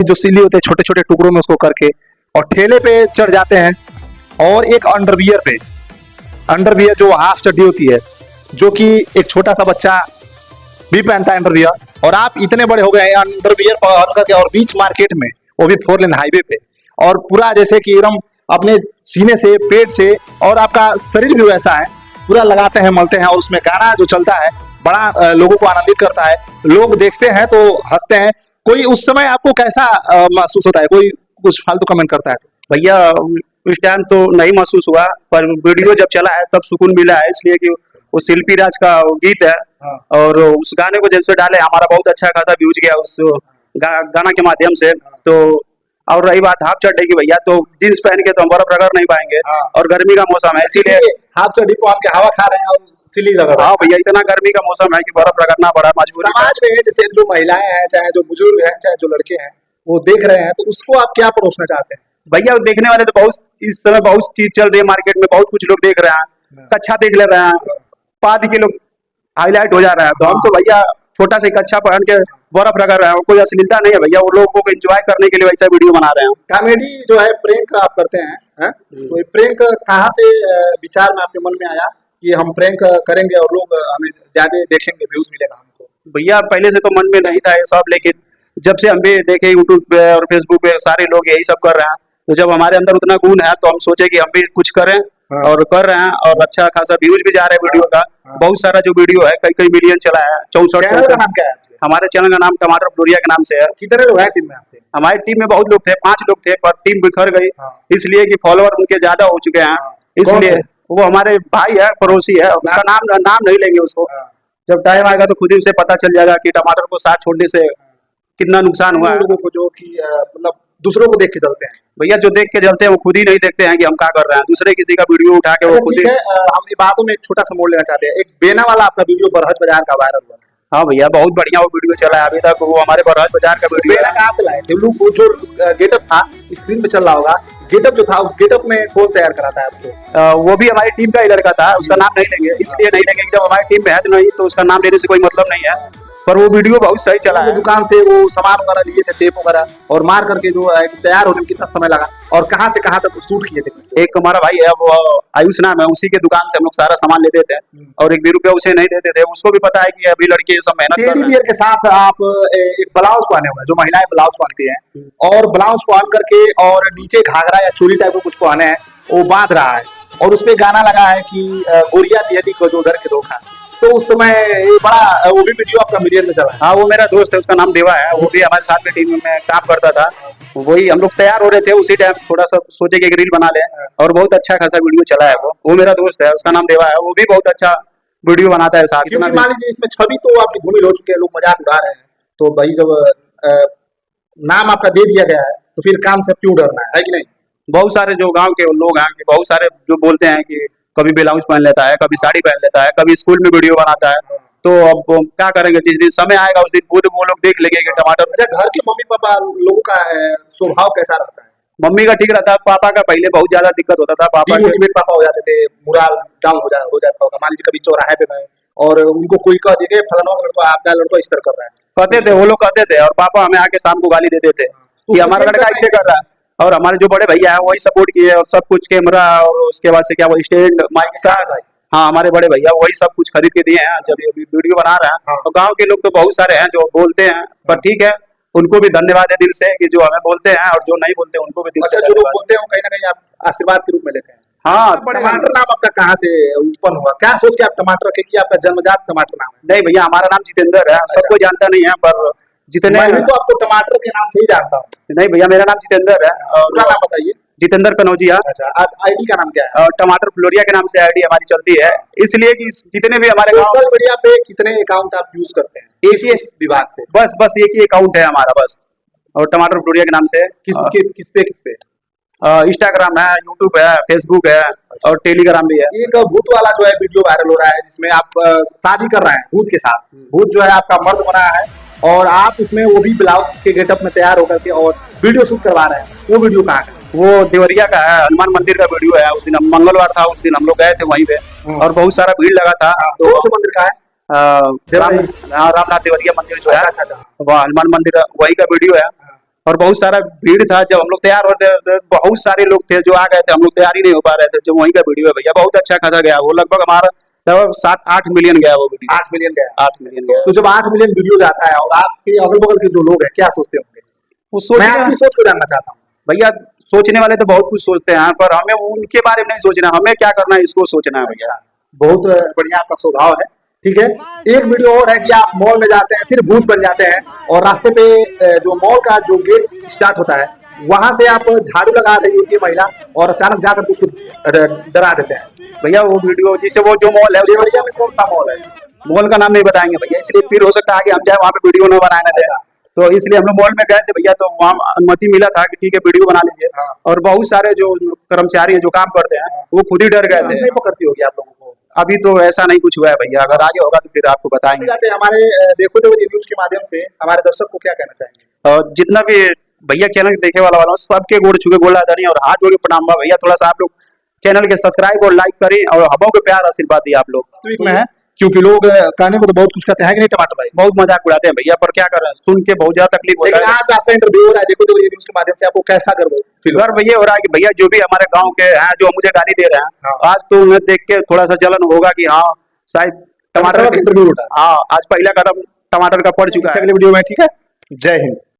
जो सिली होते हैं छोटे छोटे टुकड़ों में उसको करके, और ठेले पे चढ़ जाते हैं। और एक अंडरवियर जो हाफ चड्डी होती है, जो कि एक छोटा सा बच्चा भी पहनता है अंडरवियर, और आप इतने बड़े हो गए हैं अंडरवियर पहन करके, और बीच मार्केट में, वो भी 4 लेन हाईवे पे, और पूरा जैसे कि एकदम अपने सीने से, पेट से, और आपका शरीर भी वैसा है, पूरा लगाते हैं, मलते हैं, और उसमें गाना जो चलता है बड़ा लोगों को आनंदित करता है। लोग देखते हैं तो हंसते हैं। कोई उस समय आपको कैसा महसूस होता है? कोई कुछ फालतू कमेंट करता है तो? भैया उस टाइम तो नहीं महसूस हुआ, पर वीडियो जब चला है तब सुकून मिला है, इसलिए कि वो शिल्पी राज का गीत है। हाँ। और उस गाने को जब से डाले हमारा बहुत अच्छा खासा व्यूज गया उस गाना के माध्यम से। तो और रही बात हाफ चड्डी की भैया, तो जींस पहन के तो हम बर्फ रगड़ नहीं पाएंगे। हाँ। और गर्मी का मौसम है, इसीलिए हाफ चड्डी पहन के हवा खा रहे हैं और सिली लगा रहे हैं। हाँ भैया, इतना गर्मी का मौसम है कि बर्फ रगड़ना पड़ा मजबूरी। समाज में जैसे जो महिलाएं हैं, चाहे जो बुजुर्ग हैं, चाहे जो लड़के हैं, वो देख रहे हैं, तो उसको आप क्या परोसना चाहते हैं? भैया देखने वाले तो बहुत, इस समय बहुत चीज चल रही है मार्केट में, बहुत कुछ लोग देख रहे हैं, कच्छा देख ले रहे हैं, पाद के लोग हाईलाइट हो जा रहा है। तो हम तो भैया छोटा सा कच्छा पहन के बर्फ रगड़ रहे हैं, कोई अश्लीलता नहीं है भैया, वो लोगों को एंजॉय करने के लिए वैसा वीडियो बना रहे हैं। कॉमेडी जो है, प्रैंक आप करते हैं, तो ये प्रैंक कहाँ से विचार में आपके मन में आया कि हम प्रैंक करेंगे और लोग हमें ज्यादा देखेंगे, व्यूज मिलेगा हमको? भैया पहले से तो मन में नहीं था ये सब, लेकिन जब से हम भी देखे यूट्यूब पे और फेसबुक पे सारे लोग यही सब कर रहे हैं, तो जब हमारे अंदर उतना गुण है तो हम सोचे कि हम भी कुछ करें। हाँ। और कर रहे हैं, और अच्छा खासा व्यूज भी जा रहा है वीडियो का। हाँ। बहुत सारा जो वीडियो है, कई मिलियन चला है, 64। चैनल का नाम क्या है? हमारे चैनल का नाम टमाटर फ्लोरिया के नाम से है। कितने लोग हैं टीम में आपके? हमारी टीम में बहुत लोग थे, 5 लोग थे, पर टीम बिखर गई। हाँ। इसलिए कि फॉलोअर उनके ज्यादा हो चुके हैं, इसलिए है? वो हमारे भाई है, पड़ोसी है, उसका नाम नहीं लेंगे उसको। जब टाइम आएगा तो खुद ही उसे पता चल जाएगा कि टमाटर को साथ छोड़ने से कितना नुकसान हुआ है। लोगों को जो कि मतलब दूसरों को देख के चलते हैं भैया, जो देख के चलते हैं वो खुद ही नहीं देखते हैं कि हम क्या कर रहे हैं, दूसरे किसी का वीडियो उठा के वो खुद ही। हम ये बातों में एक छोटा सा मोड़ लेना चाहते हैं। एक बेना वाला आपका वीडियो बरहज बाजार का वायरल हुआ। हाँ भैया, बहुत बढ़िया वो वीडियो चला है अभी तक, वो हमारे बरहज बाजार का वीडियो बेना कहाँ से लाए थे? वो जो गेटअप था, स्क्रीन पे चल रहा होगा, गेटअप जो था, उस गेटअप में कौन तैयार कराता है आपको? वो भी हमारी टीम का ही लड़का था, उसका नाम नहीं लेंगे, इसलिए नहीं लेंगे, जब हमारी टीम में है तो नहीं, तो उसका नाम लेने से कोई मतलब नहीं है। पर वो वीडियो बहुत सही चला है। दुकान से वो सामान वगैरह लिए थे, टेप वगैरह, और मार करके जो है तैयार होने में कितना समय लगा, और कहाँ से कहाँ तक शूट किए थे? एक हमारा भाई है, वो आयुष नाम है, उसी के दुकान से हम लोग सारा सामान लेते थे, और 1 भी रुपया उसे नहीं देते थे। उसको भी पता है कि अभी लड़के ये सब मेहनत कर रहे हैं। के साथ आप एक ब्लाउज पहने हुए हैं, जो महिलाएं ब्लाउज पहनती हैं, और ब्लाउज पहन करके और नीचे घाघरा या चोली टाइप का कुछ पहने हैं, वो बांध रहा है, और उसपे गाना लगा है कि गोरिया दिहरी को जो घर के धोखा। तो उस समय ये बड़ा, वो भी वीडियो आपका मिलियन में चला है। हाँ, वो मेरा दोस्त है, उसका नाम देवा है, वो भी हमारे साथ में टीम में काम करता था। वही हम लोग तैयार हो रहे थे, उसी टाइम थोड़ा सा सोचे कि एक रील बना ले, और बहुत अच्छा खासा वीडियो चला है। वो मेरा दोस्त है, उसका नाम देवा है, वो भी बहुत अच्छा वीडियो बनाता है साथ। क्योंकि मान लीजिए इसमें छवि तो आपकी धूमिल हो चुकी है, लोग मजाक उड़ा रहे हैं, तो भाई जब नाम आपका दे दिया गया है तो फिर काम से क्यों डरना है कि नहीं? बहुत सारे जो गांव के लोग हैं, बहुत सारे जो बोलते हैं कि कभी ब्लाउज पहन लेता है, कभी साड़ी पहन लेता है, कभी स्कूल में वीडियो बनाता है, तो अब क्या करेंगे, जिस दिन समय आएगा उस दिन खुद वो लोग देख लेंगे कि टमाटर। अच्छा, घर के मम्मी पापा लोगों का स्वभाव कैसा रहता है? मम्मी का ठीक रहता है, पापा का पहले बहुत ज्यादा दिक्कत होता था। पापा हो जाते थे, मोरल डाउन हो जाता होगा। मान लीजिए कभी चौराहे पे गए और उनको कोई कह देगा फलाना लड़का, आपका लड़का इस तरह कर रहा है, कहते थे, वो लोग कहते थे, और पापा हमें आके शाम को गाली देते थे कि हमारा लड़का ऐसे कर रहा है। और हमारे जो बड़े भैया हैं वही सपोर्ट किए, और सब कुछ कैमरा, और उसके बाद से क्या वो स्टैंड, माइक सा, हाँ हमारे बड़े भैया वही सब कुछ खरीद के दिए हैं जब ये वीडियो बना रहे हैं। हाँ। तो गांव के लोग तो बहुत सारे हैं जो बोलते हैं, पर ठीक है, उनको भी धन्यवाद है दिल से कि जो हमें बोलते हैं, और जो नहीं बोलते उनको भी दिल से। जो लोग बोलते हैं कहीं ना कहीं आप आशीर्वाद के रूप में लेते हैं। हाँ, टमाटर नाम आपका कहाँ से उत्पन्न हुआ? क्या सोच के आप टमाटर रखे कि आपका जन्मजात टमाटर नाम है? नहीं भैया, हमारा नाम जितेंद्र है, सबको जानता नहीं है, पर जितने मैं तो आपको टमाटर के नाम से ही जानता हूँ। नहीं भैया, मेरा नाम जितेंद्र है। पूरा नाम बताइए। जितेंद्र कनौजिया। अच्छा, आईडी का नाम क्या है? टमाटर फ्लोरिया के नाम से आईडी हमारी चलती है, इसलिए कि जितने भी हमारे सोशल मीडिया पे कितने अकाउंट आप यूज करते हैं? एसीएस विभाग से बस एक ही अकाउंट है हमारा बस, और टमाटर फ्लोरिया के नाम से। किस पे? इंस्टाग्राम है, यूट्यूब है, फेसबुक है, और टेलीग्राम भी है। एक भूत वाला जो है वीडियो वायरल हो रहा है, जिसमें आप शादी कर रहे हैं भूत के साथ। भूत जो है आपका मर्द बना है, और आप उसमें वो भी ब्लाउज के गेटअप में तैयार होकर के और वीडियो शूट करवा रहे हैं। वो वीडियो कहाँ है? वो देवरिया का है, हनुमान मंदिर का वीडियो है। उस दिन मंगलवार था, उस दिन हम लोग गए थे वहीं पे, और बहुत सारा भीड़ लगा था। तो कौन से मंदिर का है? रामनाथ देवरिया मंदिर जो है, वह हनुमान मंदिर, वही का वीडियो है। और बहुत सारा भीड़ था। जब हम लोग तैयार होते थे बहुत सारे लोग थे जो आ गए थे, हम लोग तैयार ही नहीं हो पा रहे थे। जो वहीं का वीडियो है भैया, बहुत अच्छा खासा गया वो, लगभग हमारा 7-8 मिलियन गया वो वीडियो। 8 मिलियन गया। 8 मिलियन गया। तो जब 8 मिलियन वीडियो जाता है और आपके अगल बगल के जो लोग हैं क्या सोचते होंगे? वो मैं सोच आपकी सोच को जानना चाहता हूँ। भैया, सोचने वाले तो बहुत कुछ सोचते हैं, पर हमें उनके बारे में नहीं सोचना, हमें क्या करना है इसको सोचना है भैया। बहुत बढ़िया आपका स्वभाव है। ठीक है, एक वीडियो और है कि आप मॉल में जाते हैं फिर भूत बन जाते हैं और रास्ते पे जो मॉल का जो गेट स्टार्ट होता है वहां से आप झाड़ू लगा रही होती है महिला और अचानक जाकर उसको डरा देते हैं। भैया वो वीडियो जिसे वो जो मॉल है देवरिया में कौन सा मॉल है? मॉल का नाम नहीं बताएंगे भैया, इसलिए फिर हो सकता है कि हम जाए वहाँ पे वीडियो न बनाने दें। तो इसलिए हम लोग मॉल में गए थे भैया, तो वहाँ अनुमति मिला था कि ठीक है वीडियो बना लीजिए। हाँ। और बहुत सारे जो कर्मचारी हैं जो काम करते हैं वो खुद ही डर गए थे। नहीं पकड़ती होगी आप लोगों को? अभी तो ऐसा नहीं कुछ हुआ है भैया, अगर आगे होगा तो फिर आपको बताएंगे। जाते हैं हमारे देखो देवरी न्यूज के माध्यम से हमारे दर्शक को क्या कहना चाहेंगे? और जितना भी भैया चैनल देखे वाला सबके गोड़ छुके गोला धनी और हाथ जोड़ के प्रणाम बा भैया। थोड़ा सा आप लोग चैनल के सब्सक्राइब और लाइक करें और हमों को प्यार आशीर्वाद दिए आप लोग। वास्तविक में है, क्योंकि लोग कहने को तो बहुत कुछ कहते हैं कि नहीं टमाटर भाई, बहुत मजाक उड़ाते हैं भैया, पर क्या करें, सुन के बहुत ज्यादा तकलीफ होता लेकिन है। आज आपका इंटरव्यू हो रहा है देखो देवरी न्यूज के माध्यम से, आपको कैसा गर्व फील हो? गर्व ये हो रहा है कि भैया जो भी हमारे गांव के हैं जो मुझे गाली दे रहे हैं, हाँ। आज तो उन्हें देख के थोड़ा सा जलन होगा कि हाँ शायद टमाटर का इंटरव्यू हो रहा है। हाँ आज पहला कदम टमाटर का पड़ चुका है। अगले वीडियो में, ठीक है, जय हिंद।